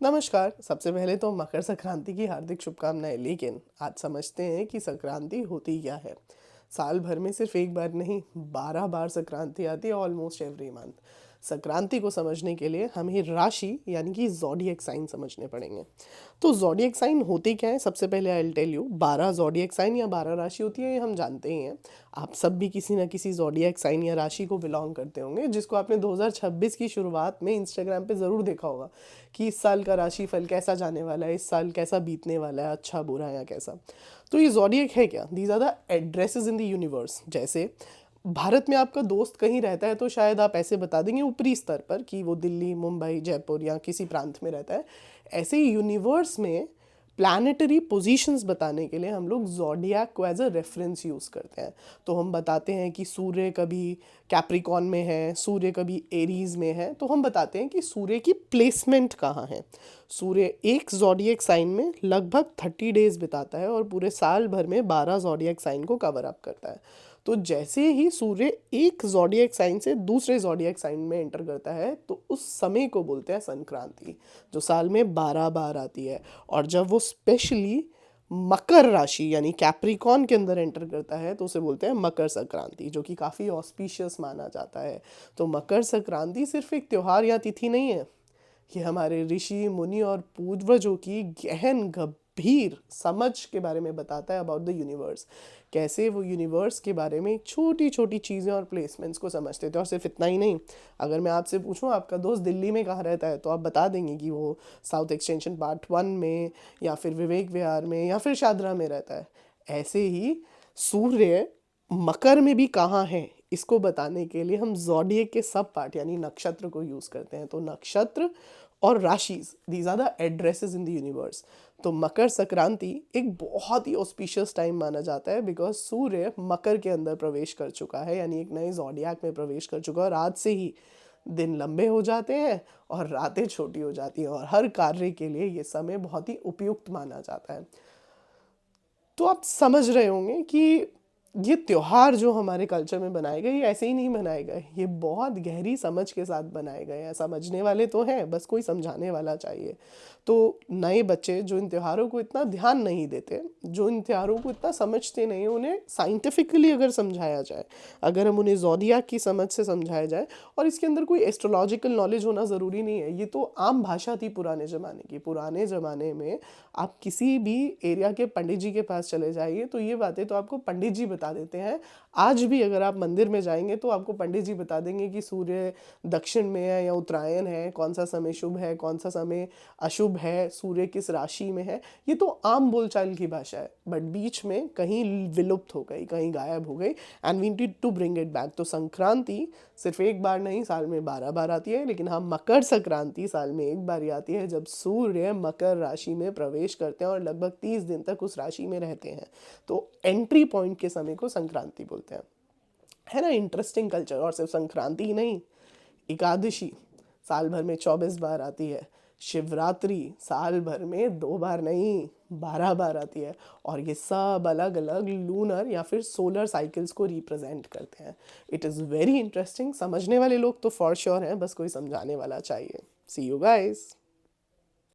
नमस्कार। सबसे पहले तो मकर संक्रांति की हार्दिक शुभकामनाएं। लेकिन आज समझते हैं कि संक्रांति होती क्या है। साल भर में सिर्फ एक बार नहीं, 12 बार संक्रांति आती है, ऑलमोस्ट एवरी मंथ। संक्रांति को समझने के लिए हमें राशि यानी कि जॉडिएक साइन समझने पड़ेंगे। तो जॉडिएक साइन होते क्या है, सबसे पहले I will tell you. 12 zodiac sign या 12 राशि होती है, ये हम जानते ही हैं। आप सब भी किसी ना किसी जॉडिएक साइन या राशि को बिलोंग करते होंगे, जिसको आपने 2026 की शुरुआत में इंस्टाग्राम पे ज़रूर देखा होगा कि इस साल का राशिफल कैसा जाने वाला है, इस साल कैसा बीतने वाला है, अच्छा बुरा या कैसा। तो ये जॉडिएक है क्या? These are the addresses in the universe. जैसे भारत में आपका दोस्त कहीं रहता है तो शायद आप ऐसे बता देंगे ऊपरी स्तर पर कि वो दिल्ली, मुंबई, जयपुर या किसी प्रांत में रहता है। ऐसे ही यूनिवर्स में प्लानिटरी पोजीशंस बताने के लिए हम लोग जॉडियक को एज अ रेफरेंस यूज़ करते हैं। तो हम बताते हैं कि सूर्य कभी कैप्रिकॉन में है, सूर्य कभी एरीज में है, तो हम बताते हैं कि सूर्य की प्लेसमेंट कहाँ है। सूर्य एक जॉडियक साइन में लगभग 30 डेज बिताता है और पूरे साल भर में 12 जॉडियक साइन को कवर अप करता है। तो जैसे ही सूर्य एक जॉडियक साइन से दूसरे जॉडियक साइन में एंटर करता है तो उस समय को बोलते हैं संक्रांति, जो साल में 12 बार आती है। और जब वो स्पेशली मकर राशि यानी कैप्रिकॉन के अंदर एंटर करता है तो उसे बोलते हैं मकर संक्रांति, जो कि काफ़ी ऑस्पिशियस माना जाता है। तो मकर संक्रांति सिर्फ एक त्यौहार या तिथि नहीं है, ये हमारे ऋषि मुनि और पूर्वजों की गहन गंभीर समझ के बारे में बताता है अबाउट द यूनिवर्स। कैसे वो यूनिवर्स के बारे में छोटी छोटी चीज़ें और प्लेसमेंट्स को समझते थे। और सिर्फ इतना ही नहीं, अगर मैं आपसे पूछूं आपका दोस्त दिल्ली में कहाँ रहता है तो आप बता देंगे कि वो साउथ एक्सटेंशन पार्ट 1 में या फिर विवेक विहार में या फिर शादरा में रहता है। ऐसे ही सूर्य मकर में भी कहाँ है, इसको बताने के लिए हम जॉडिएक के सब पार्ट यानी नक्षत्र को यूज़ करते हैं। तो नक्षत्र और राशिज, these are the addresses in the universe. तो मकर संक्रांति एक बहुत ही ऑस्पिशियस टाइम माना जाता है बिकॉज सूर्य मकर के अंदर प्रवेश कर चुका है, यानी एक नए जॉडियक में प्रवेश कर चुका है। और आज से ही दिन लंबे हो जाते हैं और रातें छोटी हो जाती हैं और हर कार्य के लिए ये समय बहुत ही उपयुक्त माना जाता है। तो आप समझ रहे होंगे कि ये त्योहार जो हमारे कल्चर में बनाए गए, ये ऐसे ही नहीं बनाए गए, ये बहुत गहरी समझ के साथ बनाए गए हैं। समझने वाले तो हैं, बस कोई समझाने वाला चाहिए। तो नए बच्चे जो इन त्योहारों को इतना ध्यान नहीं देते, जो इन त्योहारों को इतना समझते नहीं, उन्हें साइंटिफिकली अगर समझाया जाए, अगर हम उन्हें ज़ोडिएक की समझ से समझाया जाए, और इसके अंदर कोई एस्ट्रोलॉजिकल नॉलेज होना ज़रूरी नहीं है, ये तो आम भाषा थी पुराने ज़माने की। पुराने ज़माने में आप किसी भी एरिया के पंडित जी के पास चले जाइए तो ये बातें तो आपको पंडित जी बता देते हैं। आज भी अगर आप मंदिर में जाएंगे तो आपको पंडित जी बता देंगे कि सूर्य दक्षिण में है या उत्तरायण है, कौन सा समय शुभ है, कौन सा समय अशुभ है, सूर्य किस राशि में है। ये तो आम बोलचाल की भाषा है, बट बीच में कहीं विलुप्त हो गई, कहीं गायब हो गई, and we need to bring it back. तो संक्रांति सिर्फ एक बार नहीं, साल में 12 बार आती है, लेकिन हाँ, मकर संक्रांति साल में एक बार ही आती है जब सूर्य मकर राशि में प्रवेश करते हैं और लगभग 30 दिन तक उस राशि में रहते हैं। तो एंट्री पॉइंट के समय को संक्रांति बोलते हैं। है ना इंटरेस्टिंग कल्चर। और सिर्फ संक्रांति ही नहीं, एकादशी साल भर में 24 बार आती है। शिवरात्रि साल भर में 2 बार नहीं, 12 बार आती है। और ये सब अलग अलग लूनर या फिर सोलर साइकिल्स को रिप्रेजेंट करते हैं। It is very interesting. समझने वाले लोग तो फॉर श्योर हैं, बस कोई समझाने वाला चाहिए। सी यू गाइस।